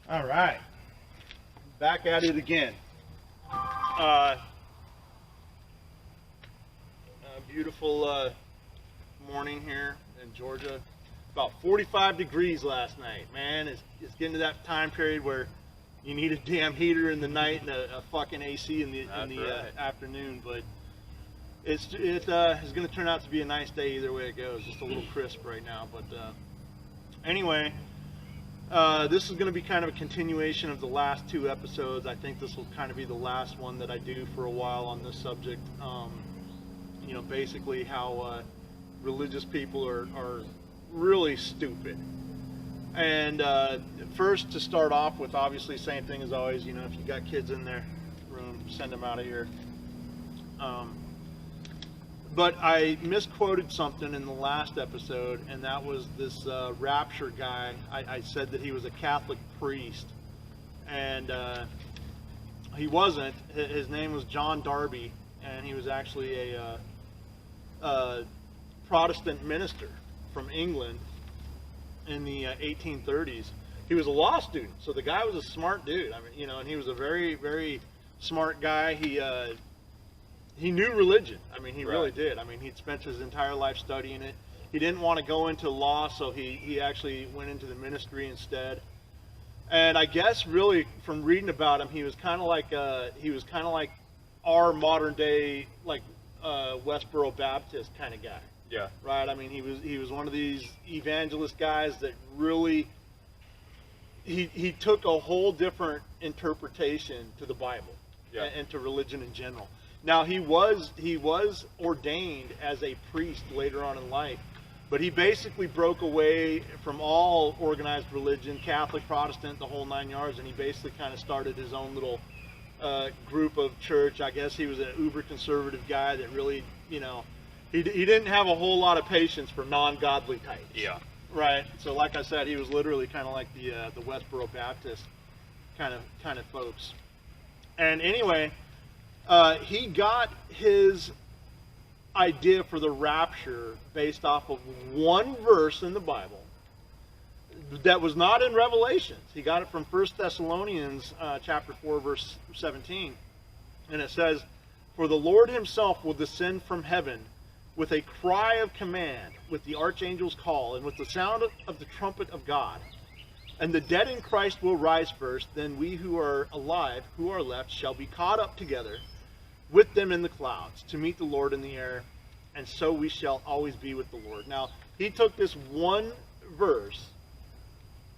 All right, back at it again. Beautiful morning here in Georgia. About 45 degrees last night, man. It's getting to that time period where you need a damn heater in the night and a fucking AC in the afternoon. But it's going to turn out to be a nice day either way it goes. Just a little crisp right now, but anyway. This is going to be kind of a continuation of the last two episodes. I think this will kind of be the last one that I do for a while on this subject. Basically how religious people are really stupid. And first, to start off with, obviously, same thing as always. If you got kids in their room, send them out of here. But I misquoted something in the last episode, and that was this rapture guy. I said that he was a Catholic priest, and he wasn't. His name was John Darby, and he was actually a Protestant minister from England in the 1830s. He was a law student, so the guy was a smart dude. I mean, and he was a very, very smart guy. He knew religion. I mean, he really did. I mean, he'd spent his entire life studying it. He didn't want to go into law, so he actually went into the ministry instead. And I guess really from reading about him, he was kind of like our modern day Westboro Baptist kind of guy. Yeah. Right. I mean, he was one of these evangelist guys that really he took a whole different interpretation to the Bible and to religion in general. Now, he was ordained as a priest later on in life, but he basically broke away from all organized religion, Catholic, Protestant, the whole 9 yards, and he basically kind of started his own little group of church. I guess he was an uber conservative guy that really, he didn't have a whole lot of patience for non-godly types. Yeah. Right. So, like I said, he was literally kind of like the Westboro Baptist kind of folks. And anyway. He got his idea for the rapture based off of one verse in the Bible that was not in Revelations. He got it from 1 Thessalonians chapter 4, verse 17. And it says, "For the Lord himself will descend from heaven with a cry of command, with the archangel's call, and with the sound of the trumpet of God. And the dead in Christ will rise first, then we who are alive, who are left, shall be caught up together with them in the clouds to meet the Lord in the air, and so we shall always be with the Lord." Now, he took this one verse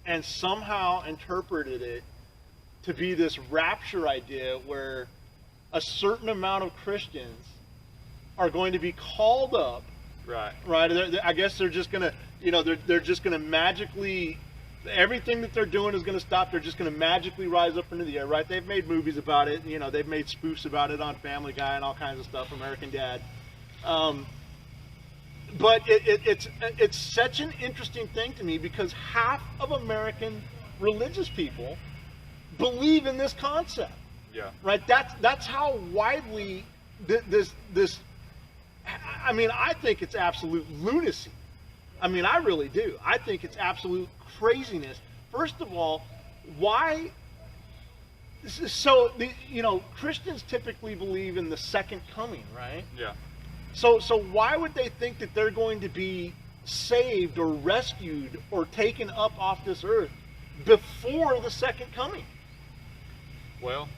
and somehow interpreted it to be this rapture idea where a certain amount of Christians are going to be called up. Right. I guess they're just going to, they're just going to magically, everything that they're doing is going to stop. They're just going to magically rise up into the air, right? They've made movies about it. They've made spoofs about it on Family Guy and all kinds of stuff, American Dad. But it's such an interesting thing to me because half of American religious people believe in this concept. Yeah. Right? That's how widely this. I mean, I think it's absolute lunacy. I mean, I really do. I think it's absolute craziness. First of all, why? So, Christians typically believe in the second coming, right? Yeah. So why would they think that they're going to be saved or rescued or taken up off this earth before the second coming? Well,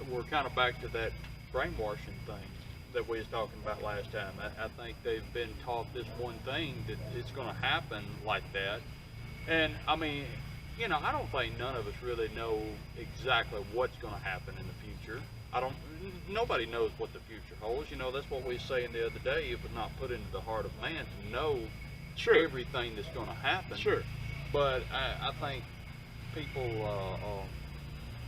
we're kind of back to that brainwashing thing that we was talking about last time. I think they've been taught this one thing, that it's going to happen like that. And, I mean, I don't think none of us really know exactly what's going to happen in the future. Nobody knows what the future holds. That's what we were saying the other day. It was not put into the heart of man to know everything that's going to happen. Sure. But I think people,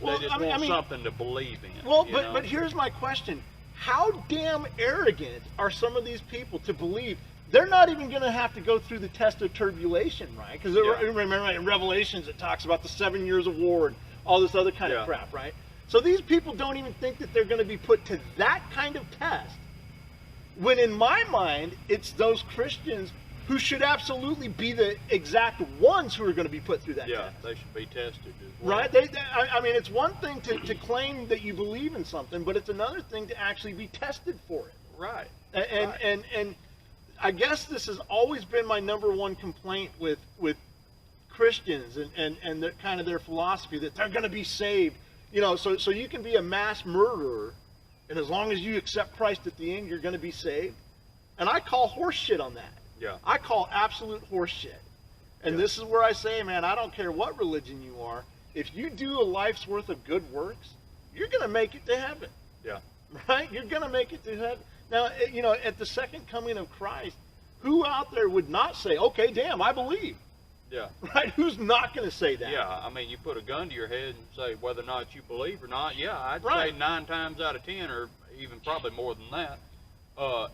they just want something to believe in. Well, but here's my question. How damn arrogant are some of these people to believe they're not even going to have to go through the test of tribulation, right? Because remember in Revelations it talks about the 7 years of war and all this other kind of crap, right? So these people don't even think that they're going to be put to that kind of test. When in my mind, it's those Christians who should absolutely be the exact ones who are going to be put through that Yeah, test. they should be tested as well. Right? I mean, it's one thing to claim that you believe in something, but it's another thing to actually be tested for it. Right. And I guess this has always been my number one complaint with Christians and their, kind of their philosophy that they're going to be saved. You know, so you can be a mass murderer, and as long as you accept Christ at the end, you're going to be saved. And I call horse shit on that. Yeah. I call absolute horse shit. And this is where I say, man, I don't care what religion you are. If you do a life's worth of good works, you're going to make it to heaven. Yeah. Right? You're going to make it to heaven. Now, you know, at the second coming of Christ, who out there would not say, okay, damn, I believe? Yeah. Right? Who's not going to say that? Yeah, I mean, you put a gun to your head and say whether or not you believe or not. Yeah, I'd Right. say 9 times out of 10, or even probably more than that,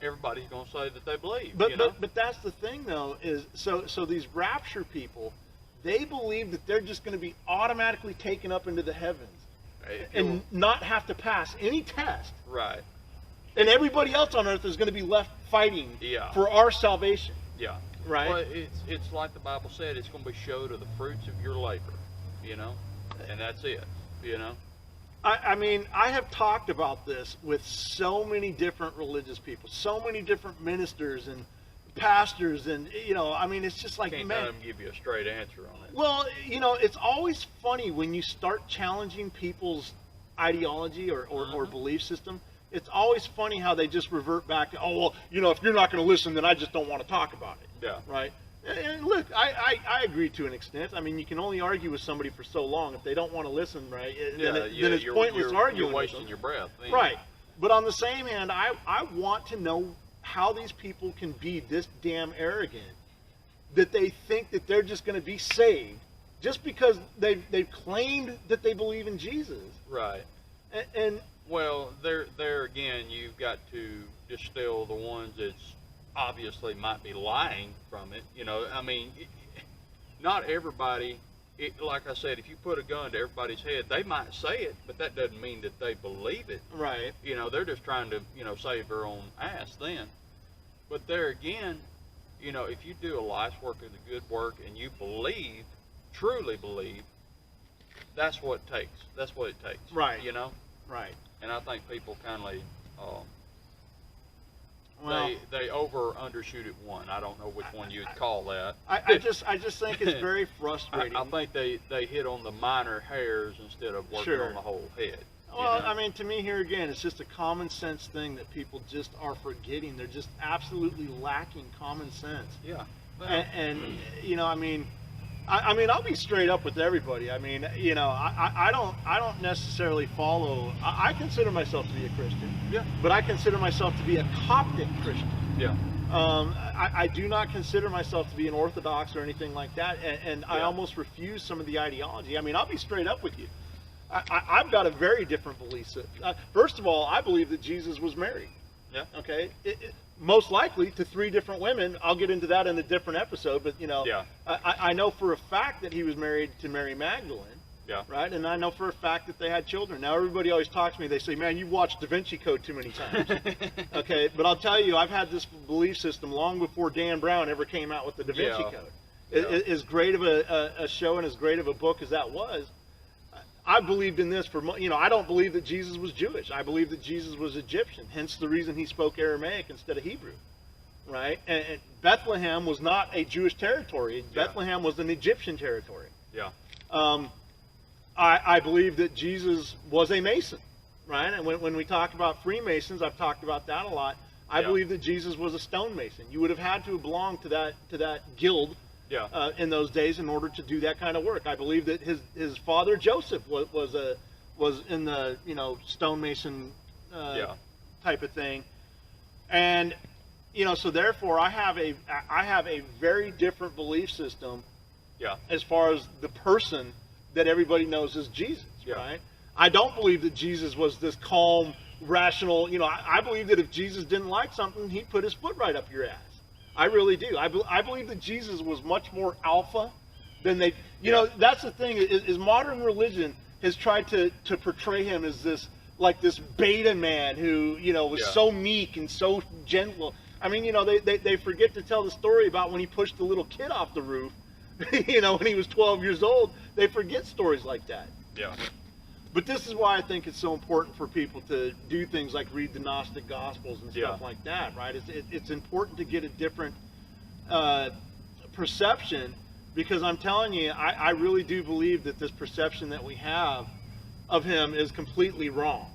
everybody's going to say that they believe. But, you know? but that's the thing, though, is so these rapture people, they believe that they're just going to be automatically taken up into the heavens and not have to pass any test. Right. And everybody else on earth is going to be left fighting for our salvation. Yeah. Right? Well, it's like the Bible said, it's going to be showed of the fruits of your labor, you know, and that's it, you know. I mean, I have talked about this with so many different religious people, so many different ministers and pastors, and, you know, I mean, it's just like, Can't man. let them give you a straight answer on it. Well, you know, it's always funny when you start challenging people's ideology or belief system. It's always funny how they just revert back to, oh, well, you know, if you're not going to listen, then I just don't want to talk about it. Yeah. Right? And look, I agree to an extent. I mean, you can only argue with somebody for so long. If they don't want to listen, right, then it's pointless arguing. You're wasting your breath. Then. Right. But on the same hand, I want to know how these people can be this damn arrogant that they think that they're just going to be saved just because they've claimed that they believe in Jesus. Right. And well, there again, you've got to distill the ones that's obviously might be lying from it. You know, I mean, not everybody, like I said, if you put a gun to everybody's head, they might say it, but that doesn't mean that they believe it. Right. You know, they're just trying to, you know, save their own ass then. But there again, you know, if you do a life's work of the good work and you believe, truly believe, that's what it takes. That's what it takes. Right. You know? Right. And I think people kind of, Well, they over undershoot at one. I don't know which one you'd call that. I just think it's very frustrating. I think they hit on the minor hairs instead of working Sure. on the whole head. Well, I mean, to me here again, it's just a common sense thing that people just are forgetting. They're just absolutely lacking common sense. Yeah. Well, And you know, I mean, I'll be straight up with everybody. I mean, you know, I don't necessarily follow. I consider myself to be a Christian. Yeah. But I consider myself to be a Coptic Christian. Yeah. I do not consider myself to be an Orthodox or anything like that, and I Yeah. almost refuse some of the ideology. I mean, I'll be straight up with you. I've got a very different belief system. First of all, I believe that Jesus was married. Yeah. Okay. Most likely to 3 different women. I'll get into that in a different episode, but you know, Yeah. I know for a fact that he was married to Mary Magdalene. Yeah. Right, and I know for a fact that they had children. Now everybody always talks to me. They say, "Man, you've watched Da Vinci Code too many times." Okay, but I'll tell you, I've had this belief system long before Dan Brown ever came out with the Da Vinci Yeah. Code. Yeah. As great of a show and as great of a book as that was, I believed in this for, you know, I don't believe that Jesus was Jewish. I believe that Jesus was Egyptian, hence the reason he spoke Aramaic instead of Hebrew. Right, and Bethlehem was not a Jewish territory. Yeah. Bethlehem was an Egyptian territory. Yeah. I believe that Jesus was a Mason, right? And when we talk about Freemasons, I've talked about that a lot. I Yeah. believe that Jesus was a stonemason. You would have had to belong to that guild Yeah. in those days in order to do that kind of work. I believe that his father Joseph was in the, you know, stonemason Yeah. type of thing, and you know, so therefore I have a very different belief system Yeah. as far as the person that everybody knows as Jesus, Yeah. right? I don't believe that Jesus was this calm, rational, you know, I believe that if Jesus didn't like something, he'd put his foot right up your ass. I really do. I believe that Jesus was much more alpha than they, you know, that's the thing, is modern religion has tried to portray him as this, like this beta man who, you know, was Yeah. so meek and so gentle. I mean, you know, they forget to tell the story about when he pushed the little kid off the roof, you know, when he was 12 years old. They forget stories like that. Yeah. But this is why I think it's so important for people to do things like read the Gnostic Gospels and stuff like that, right? It's important to get a different perception, because I'm telling you, I really do believe that this perception that we have of him is completely wrong,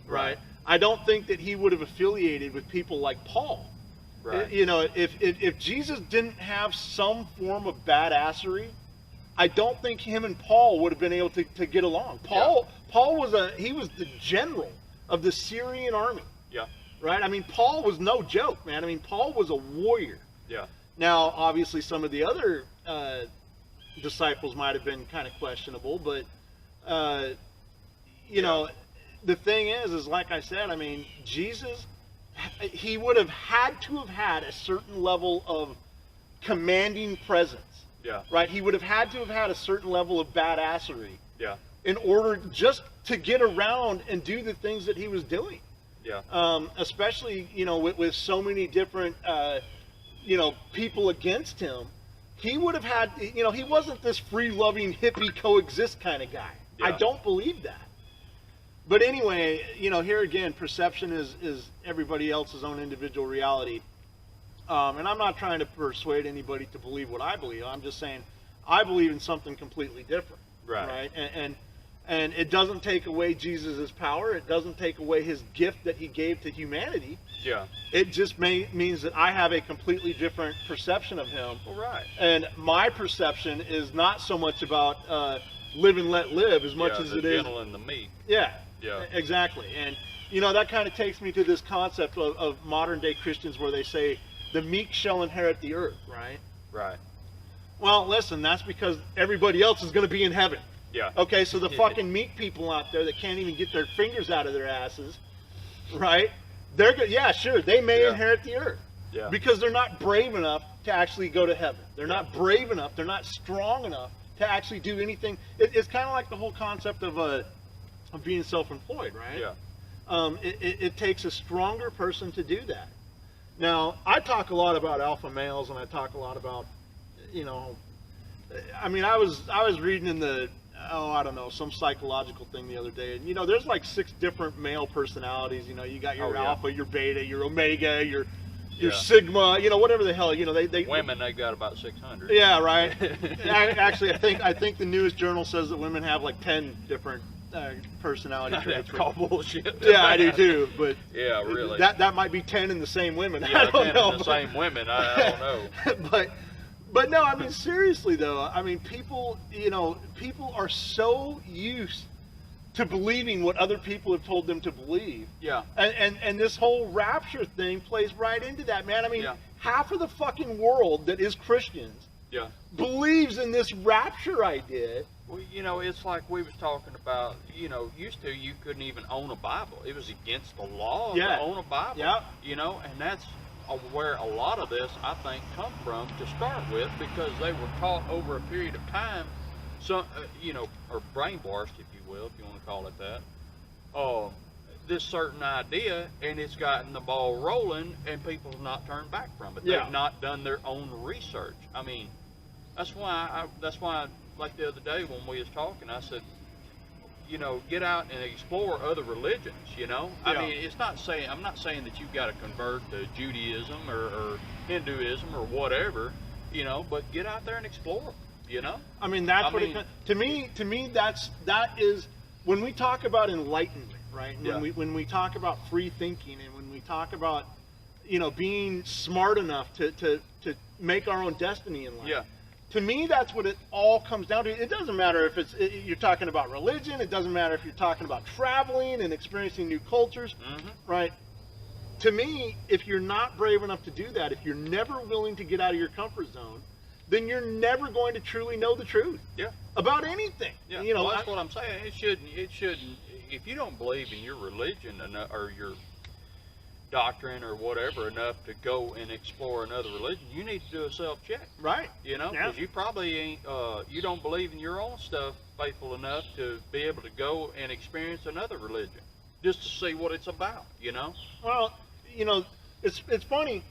right? I don't think that he would have affiliated with people like Paul. Right. You know, if Jesus didn't have some form of badassery, I don't think him and Paul would have been able to get along. Paul was the general of the Syrian army. Yeah. Right? I mean, Paul was no joke, man. I mean, Paul was a warrior. Yeah. Now, obviously, some of the other disciples might have been kind of questionable, but you know, the thing is like I said, I mean, Jesus, he would have had to have had a certain level of commanding presence. Yeah. Right? He would have had to have had a certain level of badassery. Yeah. In order just to get around and do the things that he was doing. Yeah. Especially, you know, with so many different, you know, people against him. He would have had, you know, he wasn't this free-loving, hippie, coexist kind of guy. Yeah. I don't believe that. But anyway, you know, here again, perception is everybody else's own individual reality. And I'm not trying to persuade anybody to believe what I believe. I'm just saying I believe in something completely different. Right. And it doesn't take away Jesus' power. It doesn't take away his gift that he gave to humanity. Yeah. It just means that I have a completely different perception of him. Well, right. And my perception is not so much about live and let live as much as it is. The gentle and the meek. Yeah. Yeah. Exactly. And, you know, that kind of takes me to this concept of modern day Christians where they say, the meek shall inherit the earth, right? Right. Well, listen, that's because everybody else is going to be in heaven. Yeah. Okay, so the fucking meek people out there that can't even get their fingers out of their asses, right? They're good. Yeah, sure, they may inherit the earth. Yeah. Because they're not brave enough to actually go to heaven. They're not brave enough. They're not strong enough to actually do anything. It's kind of like the whole concept of being self-employed, right? Yeah. It takes a stronger person to do that. Now, I talk a lot about alpha males, and I talk a lot about, you know, I mean, I was reading in the, I don't know, some psychological thing the other day, and, you know, there's like 6 different male personalities. You know, you got your alpha, your beta, your omega, your sigma, you know, whatever the hell, you know, they women, they got about 600. Yeah, right. Actually, I think the newest journal says that women have like 10 different personality traits. That's called bullshit. Yeah, I do too. But yeah, really. That might be 10 in the same women. Yeah, I don't 10 know. in the same women. I don't know. But no, I mean, seriously though, I mean, people, you know, people are so used to believing what other people have told them to believe. Yeah. And this whole rapture thing plays right into that, man. I mean, half of the fucking world that is Christians believes in this rapture idea. Well, you know, it's like we was talking about, you know, used to you couldn't even own a Bible. It was against the law to own a Bible. Yeah. You know, and that's where a lot of this, I think, come from to start with, because they were taught over a period of time, you know, or brainwashed, if you will, if you want to call it that, this certain idea, and it's gotten the ball rolling, and people have not turned back from it. They've not done their own research. I mean, that's why, like the other day when we was talking, I said, you know, get out and explore other religions, you know? I mean, I'm not saying that you've got to convert to Judaism or Hinduism or whatever, you know, but get out there and explore, you know? I mean, to me, that is, when we talk about enlightenment, right? When we talk about free thinking, and when we talk about, you know, being smart enough to make our own destiny in life. Yeah. To me, that's what it all comes down to. It doesn't matter if you're talking about religion. It doesn't matter if you're talking about traveling and experiencing new cultures, right? To me, if you're not brave enough to do that, if you're never willing to get out of your comfort zone, then you're never going to truly know the truth about anything. Yeah, you know, well, that's what I'm saying. It shouldn't. If you don't believe in your religion or your doctrine or whatever enough to go and explore another religion, you need to do a self-check. Right. You know, because you probably ain't, you don't believe in your own stuff faithful enough to be able to go and experience another religion just to see what it's about, you know? Well, you know, it's funny.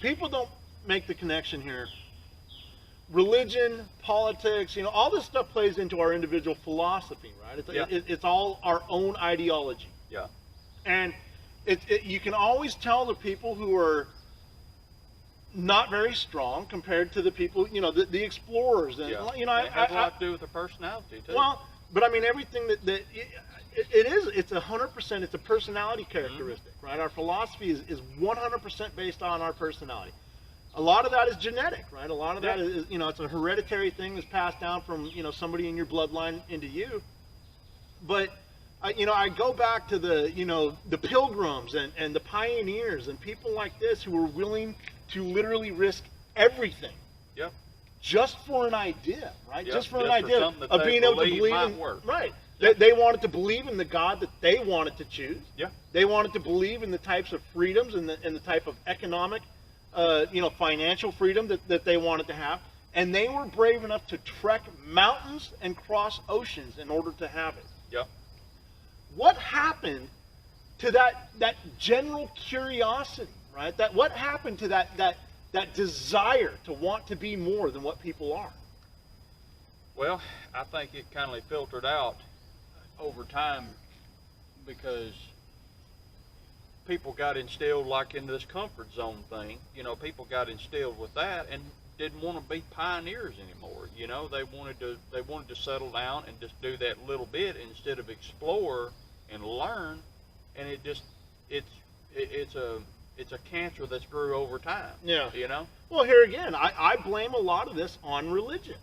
People don't make the connection here. Religion, politics, all this stuff plays into our individual philosophy, right? It's all our own ideology. Yeah. And you can always tell the people who are not very strong compared to the people, the explorers. And, it has a lot to do with their personality, too. Well, but I mean, everything it's 100%, it's a personality characteristic, right? Our philosophy is 100% based on our personality. A lot of that is genetic, right? A lot of that is, it's a hereditary thing that's passed down from, somebody in your bloodline into you. But, I go back to the pilgrims and the pioneers and people like this who were willing to literally risk everything. Yep. Just for an idea, right? Yep. Just for an idea of being able to believe in, right? Yep. They wanted to believe in the God that they wanted to choose. Yeah. They wanted to believe in the types of freedoms and the type of economic, financial freedom that they wanted to have. And they were brave enough to trek mountains and cross oceans in order to have it. Yep. What happened to that general curiosity, right? What happened to that desire to want to be more than what people are? Well, I think it kind of filtered out over time because people got instilled like into this comfort zone thing. People got instilled with that and didn't want to be pioneers anymore. They wanted to settle down and just do that little bit instead of explore and learn. And it's a cancer that's grew over time. Yeah. Well, here again, I blame a lot of this on religion.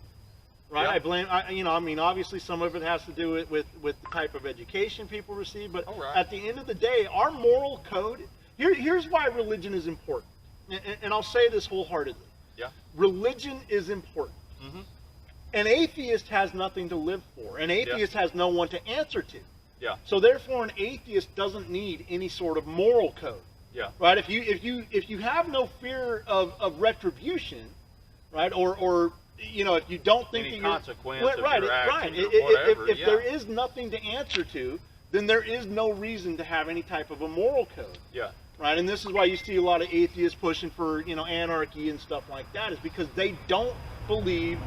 Right, yeah. Obviously some of it has to do with the type of education people receive, but right. At the end of the day, our moral code, here's why religion is important, and I'll say this wholeheartedly. Yeah. Religion is important. Mm-hmm. An atheist has nothing to live for. An atheist has no one to answer to. Yeah. So therefore, an atheist doesn't need any sort of moral code. Yeah. Right. If you have no fear of retribution, right, or if you don't think any that consequence of right, your right. actions or whatever, if there is nothing to answer to, then there is no reason to have any type of a moral code. Yeah. Right, and this is why you see a lot of atheists pushing for anarchy and stuff like that, is because they don't believe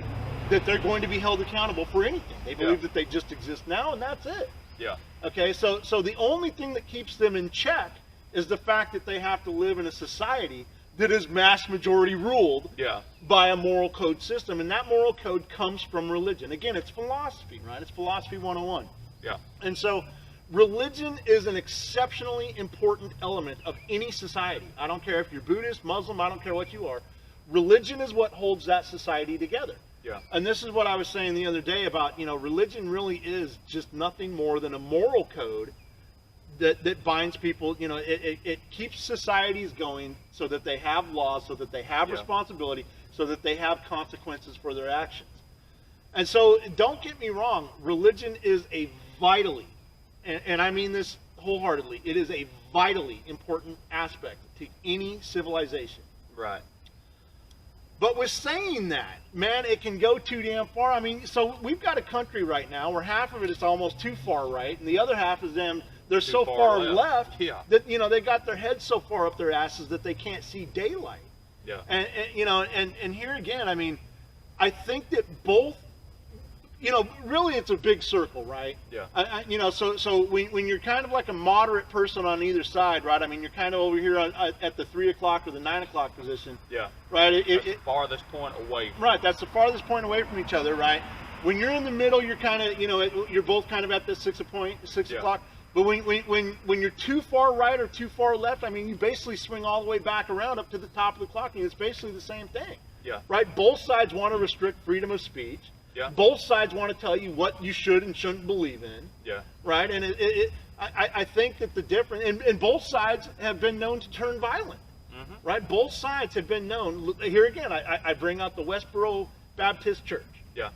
that they're going to be held accountable for anything. They believe that they just exist now, and that's it. Yeah. Okay, so the only thing that keeps them in check is the fact that they have to live in a society that is mass majority ruled by a moral code system, and that moral code comes from religion. Again, it's philosophy, right? It's philosophy 101. Yeah. And so religion is an exceptionally important element of any society. I don't care if you're Buddhist, Muslim, I don't care what you are. Religion is what holds that society together. Yeah. And this is what I was saying the other day about, religion really is just nothing more than a moral code that binds people. It keeps societies going so that they have laws, so that they have responsibility, so that they have consequences for their actions. And so don't get me wrong, religion is a vitally, and I mean this wholeheartedly, it is a vitally important aspect to any civilization. Right. But with saying that, man, it can go too damn far. I mean, so we've got a country right now where half of it is almost too far right, and the other half is they're so far left that they got their heads so far up their asses that they can't see daylight. Yeah. And here again, I mean, I think that both, really it's a big circle, right? Yeah. So when you're kind of like a moderate person on either side, right? I mean, you're kind of over here at the 3 o'clock or the 9 o'clock position. Yeah. Right. That's the farthest point away. Right. That's the farthest point away from each other, right? When you're in the middle, you're kind of, you're both kind of at the 6 o'clock. But when you're too far right or too far left, I mean, you basically swing all the way back around up to the top of the clock, and it's basically the same thing. Yeah. Right? Both sides want to restrict freedom of speech. Yeah. Both sides want to tell you what you should and shouldn't believe in. Yeah. Right? And I think that the difference, and both sides have been known to turn violent. Mm-hmm. Right? Both sides have been known. Here again, I bring out the Westboro Baptist Church. Yeah.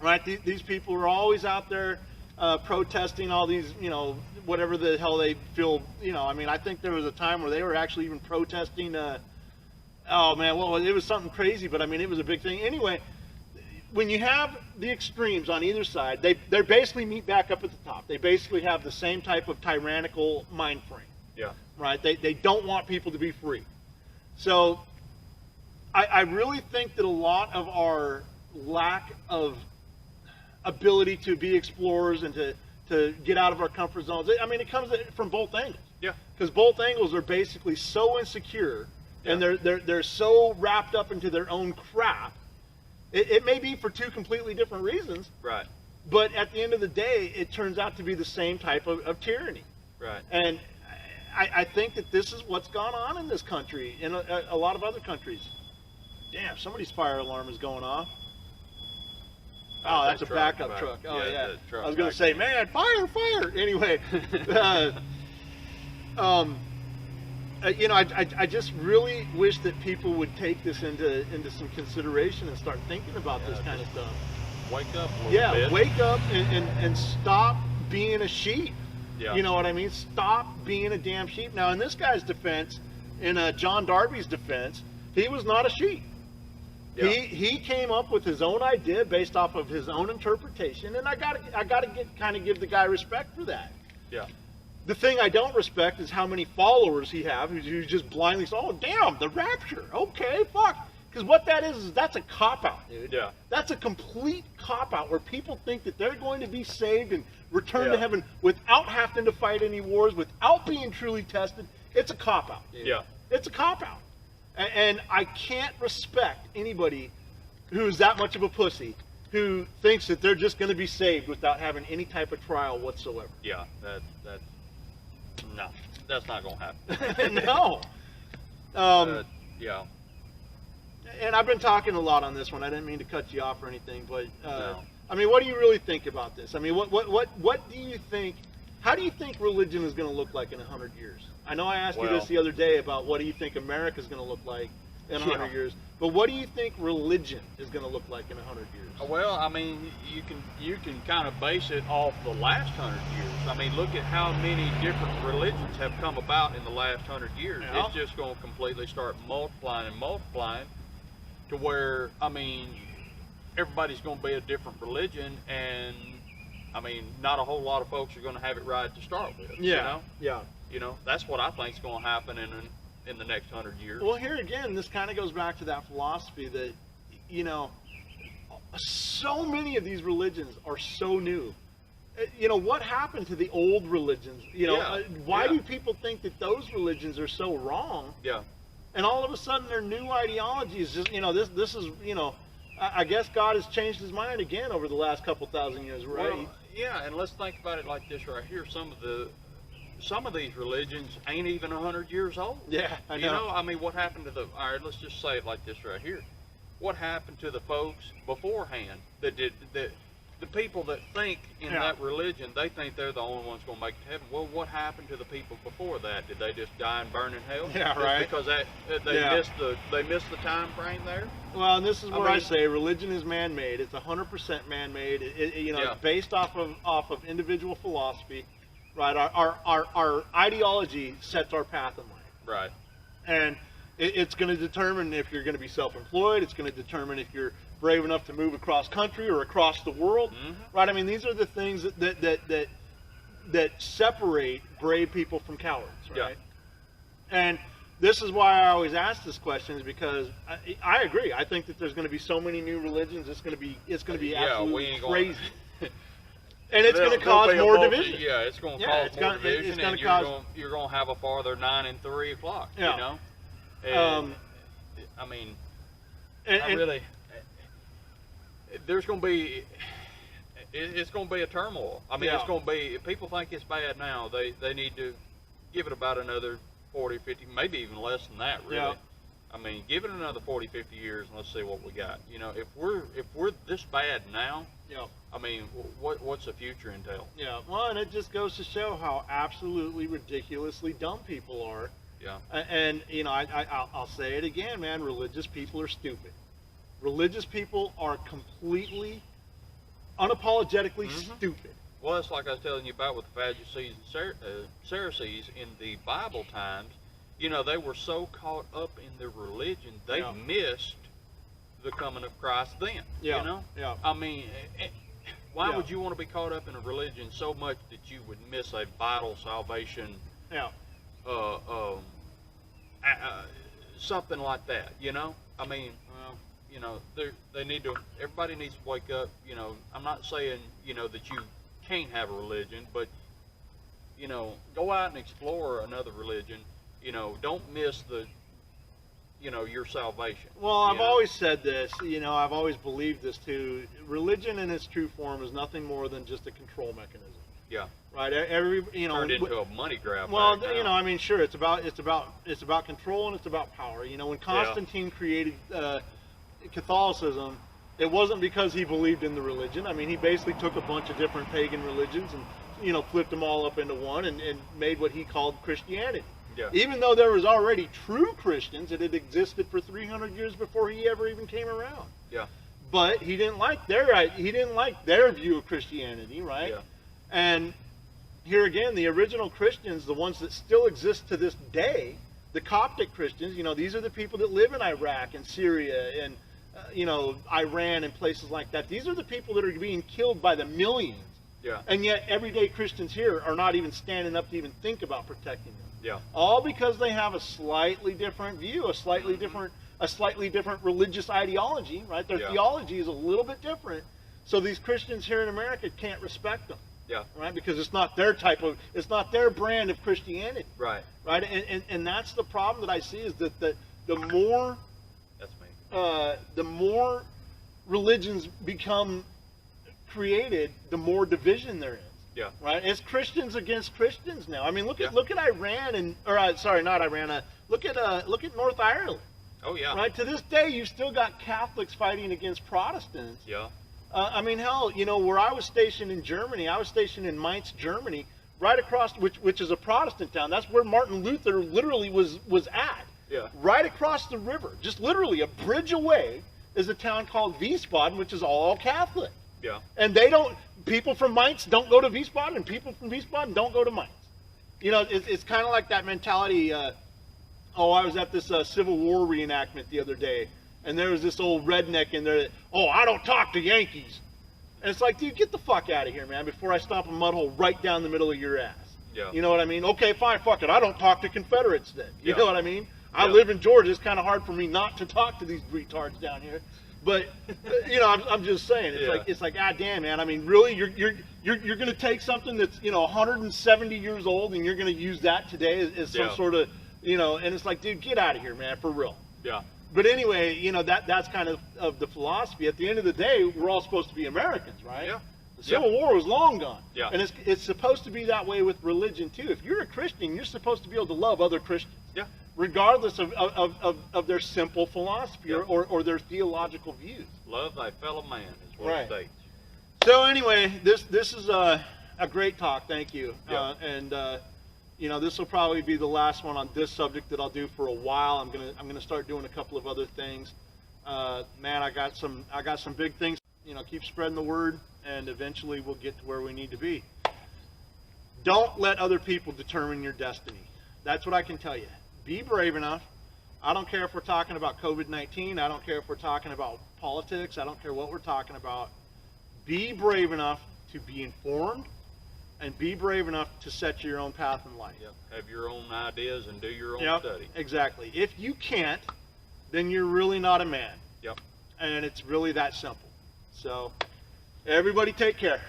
Right? These people are always out there protesting all these, whatever the hell they feel, I mean, I think there was a time where they were actually even protesting, it was something crazy, but I mean, it was a big thing. Anyway, when you have the extremes on either side, they basically meet back up at the top. They basically have the same type of tyrannical mind frame. Yeah. Right? They don't want people to be free. So I really think that a lot of our lack of ability to be explorers and to get out of our comfort zones, I mean, it comes from both angles. Yeah. Because both angles are basically so insecure, and they're so wrapped up into their own crap. It may be for two completely different reasons. Right. But at the end of the day, it turns out to be the same type of tyranny. Right. And I think that this is what's gone on in this country, in a lot of other countries. Damn, somebody's fire alarm is going off. Oh, that's a backup truck. Oh, yeah. I was going to say, man, fire. Anyway, you know, I just really wish that people would take this into some consideration and start thinking about this kind of stuff. Wake up a little bit. Wake up and stop being a sheep. Yeah. You know what I mean? Stop being a damn sheep. Now, in this guy's defense, in John Darby's defense, he was not a sheep. Yeah. He came up with his own idea based off of his own interpretation, and I gotta kind of give the guy respect for that. Yeah. The thing I don't respect is how many followers he have who just blindly say, "Oh, damn, the rapture. Okay, fuck." Because what that is that's a cop-out, dude. Yeah. That's a complete cop-out where people think that they're going to be saved and return to heaven without having to fight any wars, without being truly tested. It's a cop-out, dude. Yeah. It's a cop-out. And I can't respect anybody who's that much of a pussy who thinks that they're just going to be saved without having any type of trial whatsoever. Yeah, no, that's not going to happen. No. Yeah. And I've been talking a lot on this one. I didn't mean to cut you off or anything, but No. I mean, what do you really think about this? I mean, what do you think? How do you think religion is going to look like in 100 years? I know I asked you this the other day about what do you think America is going to look like in 100 years, but what do you think religion is going to look like in 100 years? Well, I mean, you can kind of base it off the last 100 years. I mean, look at how many different religions have come about in the last 100 years. Yeah. It's just going to completely start multiplying to where, I mean, everybody's going to be a different religion, and I mean, not a whole lot of folks are going to have it right to start with. Yeah. You know? Yeah. You know, that's what I think is going to happen in the next 100 years. Well, here again, this kind of goes back to that philosophy that, you know, so many of these religions are so new. You know, what happened to the old religions? You know, why do people think that those religions are so wrong? Yeah. And all of a sudden, their new ideology is just, you know, this is, you know, I guess God has changed his mind again over the last couple thousand years, right? Well, yeah, and let's think about it like this right here. Some of these religions ain't even 100 years old. Yeah, I know. You know, I mean, what happened to all right, let's just say it like this right here. What happened to the folks beforehand the people that think in that religion, they think they're the only ones going to make it to heaven. Well, what happened to the people before that? Did they just die and burn in hell? Yeah, right. Because they missed the time frame there? Well, and this is where I say religion is man-made. It's 100% man-made. You know, based off of individual philosophy, right? Our ideology sets our path in life. Right. And it's going to determine if you're going to be self-employed. It's going to determine if you're brave enough to move across country or across the world, right? I mean, these are the things that separate brave people from cowards, right? Yeah. And this is why I always ask this question, is because I agree. I think that there's going to be so many new religions. It's going to be absolutely crazy. And it's going to cause more division. Yeah, it's going to cause more division, and you're going to have a farther 9 and 3 o'clock. Yeah. You know, and, I mean, really. There's going to be, it's going to be a turmoil. I mean, it's going to be, if people think it's bad now, they need to give it about another 40, 50, maybe even less than that, really. Yeah. I mean, give it another 40, 50 years, and let's see what we got. You know, if we're this bad now, I mean, what's the future entail? Yeah, well, and it just goes to show how absolutely ridiculously dumb people are. Yeah. And, you know, I'll say it again, man, religious people are stupid. Religious people are completely, unapologetically stupid. Well, it's like I was telling you about with the Sadducees and Pharisees in the Bible times. You know, they were so caught up in their religion, they missed the coming of Christ then. Yeah. You know? Yeah. I mean, why would you want to be caught up in a religion so much that you would miss a vital salvation? Yeah. Something like that, you know? I mean, well, you know, they need to. Everybody needs to wake up. You know, I'm not saying, you know, that you can't have a religion, but, you know, go out and explore another religion. You know, don't miss the, you know, your salvation. Well, I've always said this, you know, I've always believed this too. Religion in its true form is nothing more than just a control mechanism. Yeah. Right. Every, you know, turned into a money grab. Well, you know, I mean, sure, it's about control and it's about power. You know, when Constantine created Catholicism, it wasn't because he believed in the religion. I mean, he basically took a bunch of different pagan religions and, you know, flipped them all up into one and made what he called Christianity. Yeah. Even though there was already true Christians, it had existed for 300 years before he ever even came around. Yeah. But he didn't like their view of Christianity, right? Yeah. And here again, the original Christians, the ones that still exist to this day, the Coptic Christians, you know, these are the people that live in Iraq and Syria and, you know, Iran and places like that. These are the people that are being killed by the millions. Yeah. And yet everyday Christians here are not even standing up to even think about protecting them. Yeah. All because they have a slightly different view, a slightly different religious ideology, right? Their theology is a little bit different. So these Christians here in America can't respect them. Yeah. Right? Because it's not their brand of Christianity. Right. Right? And that's the problem that I see is that the more that's me. The more religions become created, the more division there is. Yeah. Right? It's Christians against Christians now. I mean, look at Iran not Iran. Look at North Ireland. Oh yeah. Right? To this day, you've still got Catholics fighting against Protestants. Yeah. I mean, hell, you know, where I was stationed in Germany, I was stationed in Mainz, Germany, right across, which is a Protestant town. That's where Martin Luther literally was at. Yeah. Right across the river, just literally a bridge away, is a town called Wiesbaden, which is all Catholic. Yeah. And people from Mainz don't go to Wiesbaden, and people from Wiesbaden don't go to Mainz. You know, it's kind of like that mentality. I was at this Civil War reenactment the other day, and there was this old redneck in there that, I don't talk to Yankees. And it's like, dude, get the fuck out of here, man, before I stomp a mud hole right down the middle of your ass. Yeah. You know what I mean? Okay, fine, fuck it. I don't talk to Confederates then. You Yeah. know what I mean? I live in Georgia. It's kind of hard for me not to talk to these retards down here. But, you know, I'm just saying, it's like, ah, damn, man. I mean, really, you're going to take something that's, you know, 170 years old and you're going to use that today as some sort of, you know, and it's like, dude, get out of here, man, for real. Yeah. But anyway, you know, that's kind of the philosophy. At the end of the day, we're all supposed to be Americans, right? Yeah. The Civil War was long gone. Yeah. And it's supposed to be that way with religion, too. If you're a Christian, you're supposed to be able to love other Christians. Yeah. Regardless of their simple philosophy or their theological views. Love thy fellow man is what it states. So anyway, this is a great talk. Thank you. Yeah. You know, this will probably be the last one on this subject that I'll do for a while. I'm gonna start doing a couple of other things. Man, I got some big things. You know, keep spreading the word, and eventually we'll get to where we need to be. Don't let other people determine your destiny. That's what I can tell you. Be brave enough. I don't care if we're talking about COVID-19. I don't care if we're talking about politics. I don't care what we're talking about. Be brave enough to be informed and be brave enough to set your own path in life. Yep. Have your own ideas and do your own study. Exactly. If you can't, then you're really not a man. Yep. And it's really that simple. So, everybody take care.